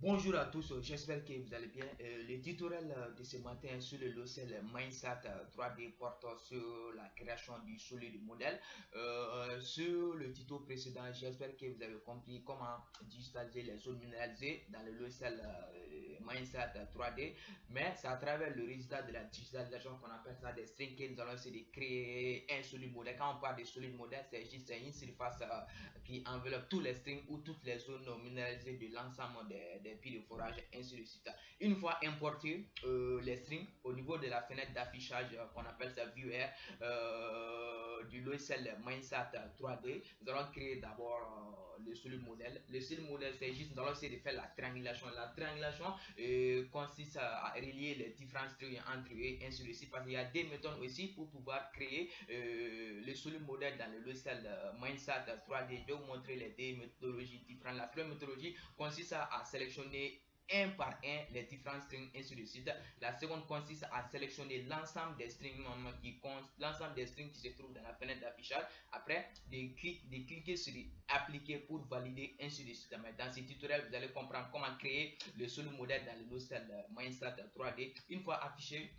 Bonjour à tous, j'espère que vous allez bien. Le tutoriel de ce matin sur le logiciel Mindset 3D porte sur la création du solide modèle. Sur le tuto précédent, j'espère que vous avez compris comment digitaliser les zones minéralisées dans le logiciel Mindset 3D. Mais c'est à travers le résultat de la digitalisation qu'on appelle ça des strings que nous allons essayer de créer un solide modèle. Quand on parle de solide modèle, c'est juste une surface qui enveloppe tous les strings ou toutes les zones minéralisées de l'ensemble des puits de forage, ainsi de suite. Une fois importé les strings au niveau de la fenêtre d'affichage qu'on appelle ça VR du logiciel Mindset 3D, nous allons créer d'abord le solide modèle. Le solide modèle, c'est juste, nous allons essayer de faire la triangulation. La triangulation consiste à relier les différents strings entre eux et ainsi de suite, parce qu'il y a des méthodes aussi pour pouvoir créer le solide modèle dans le logiciel Mindset 3D. Je vais vous montrer les deux méthodologies différentes. La première méthodologie consiste à sélectionner un par un les différents strings ainsi de suite. La seconde consiste à sélectionner l'ensemble des strings qui se trouvent dans la fenêtre d'affichage. Après, de cliquer sur appliquer pour valider ainsi de suite. Mais dans ce tutoriel, vous allez comprendre comment créer le solide modèle dans le logiciel Mindset 3D. Une fois affiché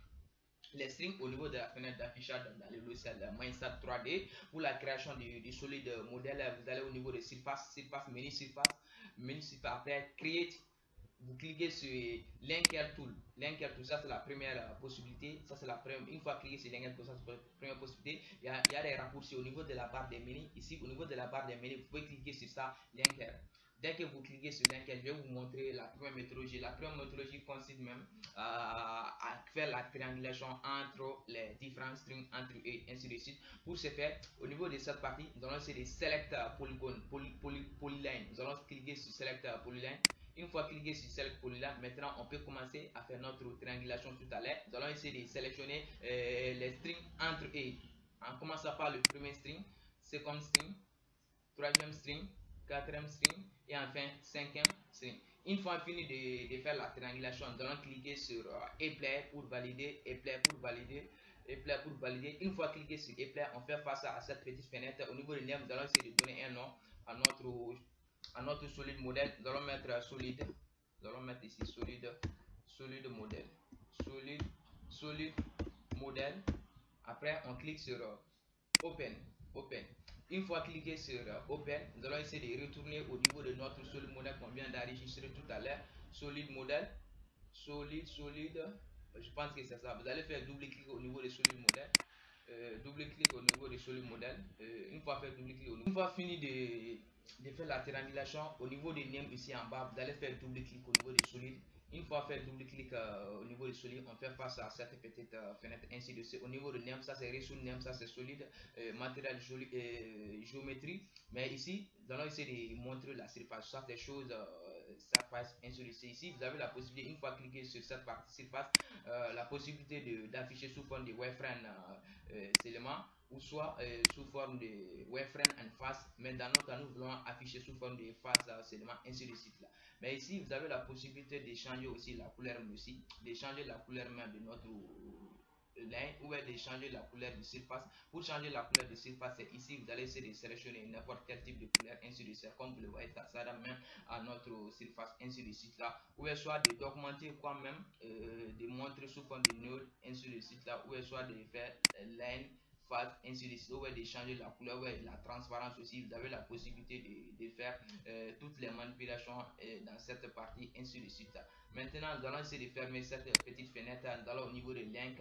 les strings au niveau de la fenêtre d'affichage dans le logiciel Mindset 3D. Pour la création du solide modèle, vous allez au niveau de surface, menu surface, après create, vous cliquez sur Linker Tool. Linker Tool, ça c'est la première possibilité. Ça c'est la première. Une fois cliqué sur Linker Tool, ça c'est la première possibilité. Il y a des raccourcis au niveau de la barre des menus. Ici, au niveau de la barre des menus, vous pouvez cliquer sur ça, Linker. Dès que vous cliquez sur Linker, je vais vous montrer la première méthodologie. La première méthodologie consiste même à faire la triangulation entre les différents strings entre eux et ainsi de suite. Pour ce faire, au niveau de cette partie, nous allons essayer de Select Polyline. Nous allons cliquer sur Select Polyline. Une fois cliqué sur Select Polyline, maintenant on peut commencer à faire notre triangulation tout à l'heure. Nous allons essayer de sélectionner les strings entre eux. En commençant par le premier string, second string, troisième string, quatrième string et enfin cinquième string. Une fois fini de faire la triangulation, nous allons cliquer sur Apply pour valider, Apply pour valider, Apply pour valider. Une fois cliqué sur Apply, on fait face à cette petite fenêtre. Au niveau du nom, nous allons essayer de donner un nom à notre solide modèle. Nous allons mettre solide. Nous allons mettre ici solide modèle. Solide modèle. Après, on clique sur Open. Open. Une fois cliqué sur Open, nous allons essayer de retourner au niveau de notre solide modèle qu'on vient d'enregistrer tout à l'heure. Solide modèle. Solide. Je pense que c'est ça. Vous allez faire double-clic au niveau de solide modèle. Double-clic au niveau de solide modèle. Une fois fait double-clic au niveau. Une fois fini de faire la triangulation, au niveau des names ici en bas, vous allez faire double-clic au niveau de solide. Une fois fait double-clic au niveau de solide, on fait face à cette petite fenêtre ainsi de suite. Au niveau de name, ça c'est Resource name, ça c'est solide, matériel géométrie. Mais ici, nous allons essayer de montrer la surface, ça des choses, surface ainsi de suite. Ici, vous avez la possibilité, une fois cliqué sur cette partie surface, la possibilité d'afficher sous forme de wireframe seulement ou soit sous forme de wireframe en face, mais dans notre cas nous voulons afficher sous forme de face seulement ainsi de suite là. Mais ici vous avez la possibilité de changer aussi la couleur, mais aussi de changer la couleur même de notre ligne ou de changer la couleur de surface. Pour changer la couleur de surface, c'est ici vous allez essayer de sélectionner n'importe quel type de couleur ainsi de suite, comme vous le voyez, ça adapte même à notre surface ainsi de suite là, ou soit d'augmenter quoi même, de montrer sous forme de nul ainsi de suite là, ou soit de faire line face ainsi de suite, ou de changer la couleur, ou la transparence aussi. Vous avez la possibilité de faire toutes les manipulations dans cette partie ainsi de suite. Maintenant nous allons essayer de fermer cette petite fenêtre. Nous allons au niveau de link.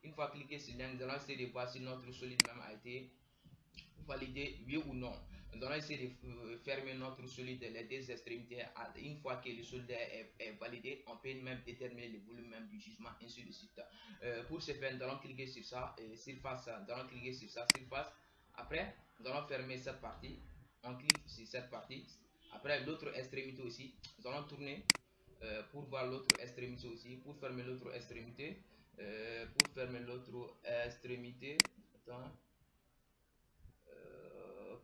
Une fois cliqué sur link, nous allons essayer de voir si notre solide même a été validé, oui ou non. Nous allons essayer de fermer notre solide les deux extrémités. Une fois que le solide est validé, on peut même déterminer le volume même du jugement ainsi de suite. Pour ce faire, nous allons cliquer sur ça, surface. Nous allons cliquer sur ça, surface. Après, nous allons fermer cette partie. On clique sur cette partie. Après, l'autre extrémité aussi, nous allons tourner pour voir l'autre extrémité aussi. Pour fermer l'autre extrémité, attends,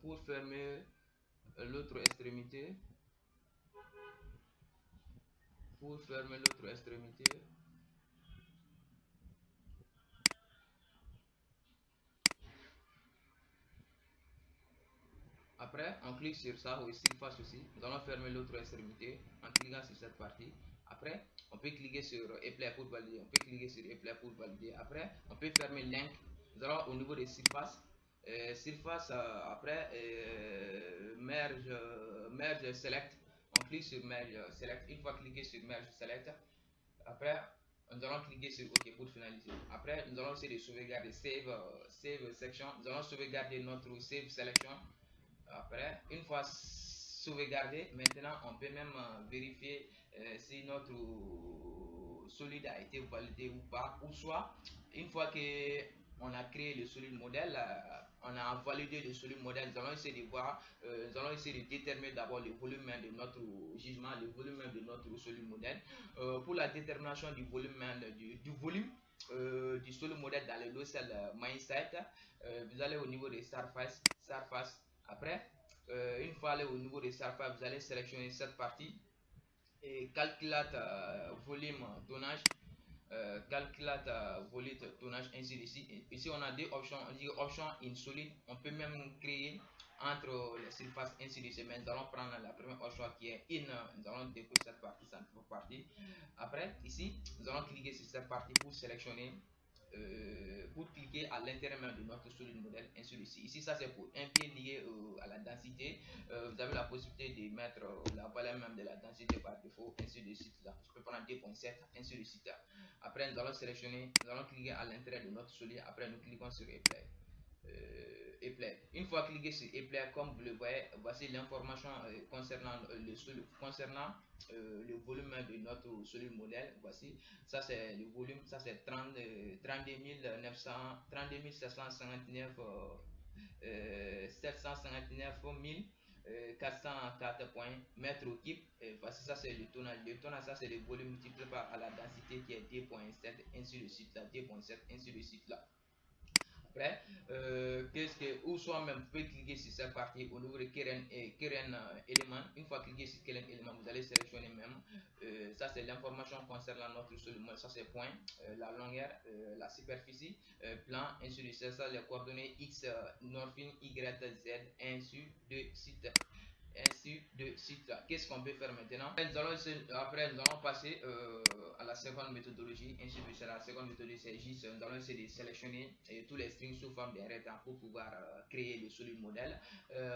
pour fermer l'autre extrémité, pour fermer l'autre extrémité. Après, on clique sur ça, ou surface aussi. Nous allons fermer l'autre extrémité en cliquant sur cette partie. Après, on peut cliquer sur Apply pour valider. On peut cliquer sur Apply pour valider. Après, on peut fermer Link. Nous allons au niveau des surfaces. Surface, après, merge Select. On clique sur Merge Select. Une fois cliqué sur Merge Select, après, nous allons cliquer sur OK pour finaliser. Après, nous allons essayer de sauvegarder Save Section. Nous allons sauvegarder notre Save Selection. Après, une fois sauvegardé, maintenant on peut même vérifier si notre solide a été validé ou pas. Ou soit, une fois que on a créé le solide modèle, on a validé le solide modèle, nous allons essayer de voir, nous allons essayer de déterminer d'abord le volume de notre jugement, le volume de notre solide modèle. Pour la détermination du volume du volume du solide modèle dans le logiciel Mindset, vous allez au niveau des Surface. Après, une fois allé au niveau des Surface, vous allez sélectionner cette partie et calculate volume tonnage, calculate volume tonnage, ainsi de suite. Ici on a deux options, on dit option insolite. On peut même créer entre les surfaces, ainsi de suite. Mais nous allons prendre la première option qui est in. Nous allons découvrir cette partie, cette partie. Après, ici, nous allons cliquer sur cette partie pour sélectionner, pour cliquer à l'intérieur même de notre solide modèle, ainsi de suite. Ici, ça c'est pour un pied lié à la densité. Vous avez la possibilité de mettre la valeur même de la densité par défaut, ainsi de suite. Là. Je peux prendre 2.7, ainsi de suite. Là. Après, nous allons sélectionner, nous allons cliquer à l'intérieur de notre solide. Après, nous cliquons sur Apply. Apply. Une fois cliqué sur Apply, comme vous le voyez, voici l'information concernant le volume de notre solide modèle. Voici, ça c'est le volume, ça c'est 32 759 759 404 points mètres cube. Voici, ça c'est le tonnage. Le tonnage, ça c'est le volume multiplié par la densité qui est 2.7, ainsi de suite là, 2.7, ainsi de suite là. Après, qu'est-ce que, ou soit même, vous pouvez cliquer sur cette partie au niveau de Keren élément. Une fois cliqué sur Keren élément, vous allez sélectionner même. Ça, c'est l'information concernant notre solide. Ça, c'est point, la longueur, la superficie, plan, ainsi de suite. Ça, les coordonnées X, Norfin, Y, Z, ainsi de suite, ainsi de suite. Qu'est-ce qu'on peut faire maintenant? Après, nous allons passer à la seconde méthodologie. Ainsi de suite, la seconde méthodologie, c'est juste, nous allons essayer de sélectionner tous les strings sous forme de rectangles pour pouvoir créer le solide modèle.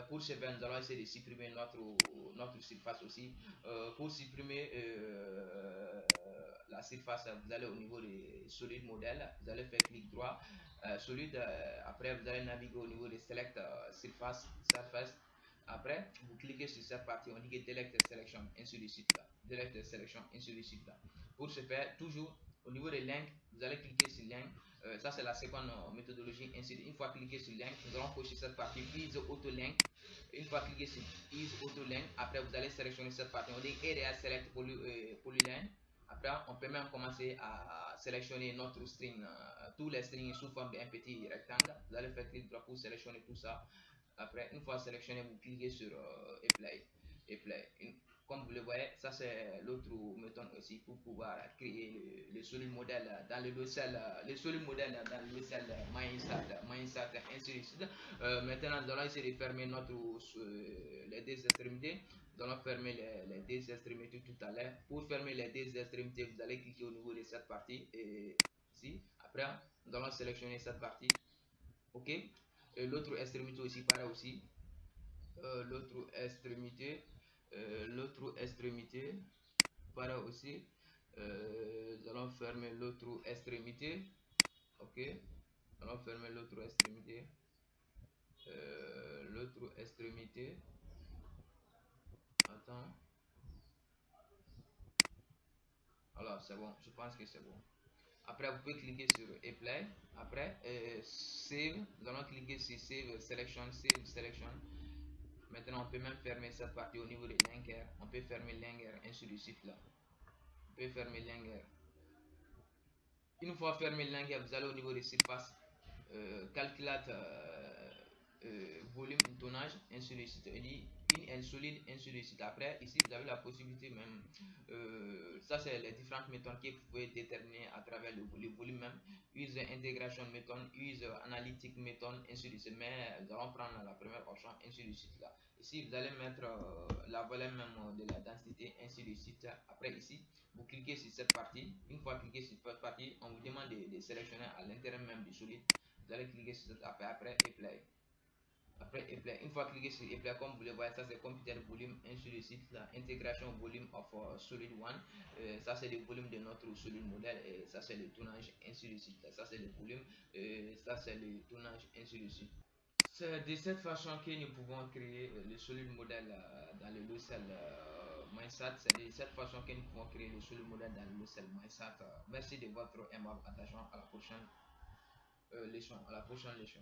Pour ce faire, nous allons essayer de supprimer notre surface aussi. Pour supprimer la surface, vous allez au niveau des solides modèles, vous allez faire clic droit, solide, après vous allez naviguer au niveau des select surface. Après, vous cliquez sur cette partie, on dit que Delete Selection, ainsi de suite là. Delete Selection, ainsi de suite là. Pour ce faire, toujours au niveau des links, vous allez cliquer sur link. Ça, c'est la seconde méthodologie. Ainsi de, une fois cliqué sur link, nous allons cocher cette partie Ease Auto Link. Une fois cliqué sur Ease Auto Link, après vous allez sélectionner cette partie. On dit Area Select Polyline. Après, on peut même commencer à sélectionner notre string, tous les strings sous forme d'un petit rectangle. Vous allez faire clic droit pour sélectionner tout ça. Après, une fois sélectionné, vous cliquez sur Apply. Comme vous le voyez, ça c'est l'autre méthode aussi pour pouvoir créer le solide modèle dans le logiciel, le solide modèle dans le logiciel Mindset, ainsi de suite. Maintenant, nous allons essayer de fermer les deux extrémités. Nous allons fermer les deux extrémités tout à l'heure. Pour fermer les deux extrémités, vous allez cliquer au niveau de cette partie et ici. Après, nous allons sélectionner cette partie. OK. L'autre extrémité aussi, pareil aussi. L'autre extrémité, pareil aussi. Nous allons fermer l'autre extrémité. OK. Nous allons fermer l'autre extrémité. L'autre extrémité. Attends. Alors, c'est bon. Je pense que c'est bon. Après, vous pouvez cliquer sur Apply. Après, Save. Nous allons cliquer sur Save Selection. Save Selection. Maintenant, on peut même fermer cette partie au niveau des linkers. On peut fermer linkers, ainsi de suite là. On peut fermer linkers. Une fois fermé le linker, vous allez au niveau des surfaces. Calculate volume, tonnage, ainsi de suite. Il dit une L solide, ainsi de suite. Après, ici, vous avez la possibilité même, ça c'est les différentes méthodes que vous pouvez déterminer à travers le volume même. Use intégration méthode, use analytique méthode, ainsi de suite. Mais nous allons prendre la première option, ainsi de suite là. Ici, vous allez mettre la valeur même de la densité, ainsi de suite. Après, ici, vous cliquez sur cette partie. Une fois cliqué sur cette partie, on vous demande de sélectionner à l'intérieur même du solide. Vous allez cliquer sur cette après et play. Après apply, une fois cliqué sur apply, comme vous le voyez, ça c'est computer volume, ainsi de suite, la intégration volume of solid one, ça c'est le volume de notre solide modèle, et ça c'est le tournage, ainsi de suite. Ça c'est le volume, ça c'est le tournage, ainsi de suite. C'est de cette façon que nous pouvons créer le solide modèle dans le logiciel Mindsat. C'est de cette façon que nous pouvons créer le solide modèle dans le logiciel Mindsat. Merci de votre aimable attention. À la prochaine leçon. À la prochaine leçon.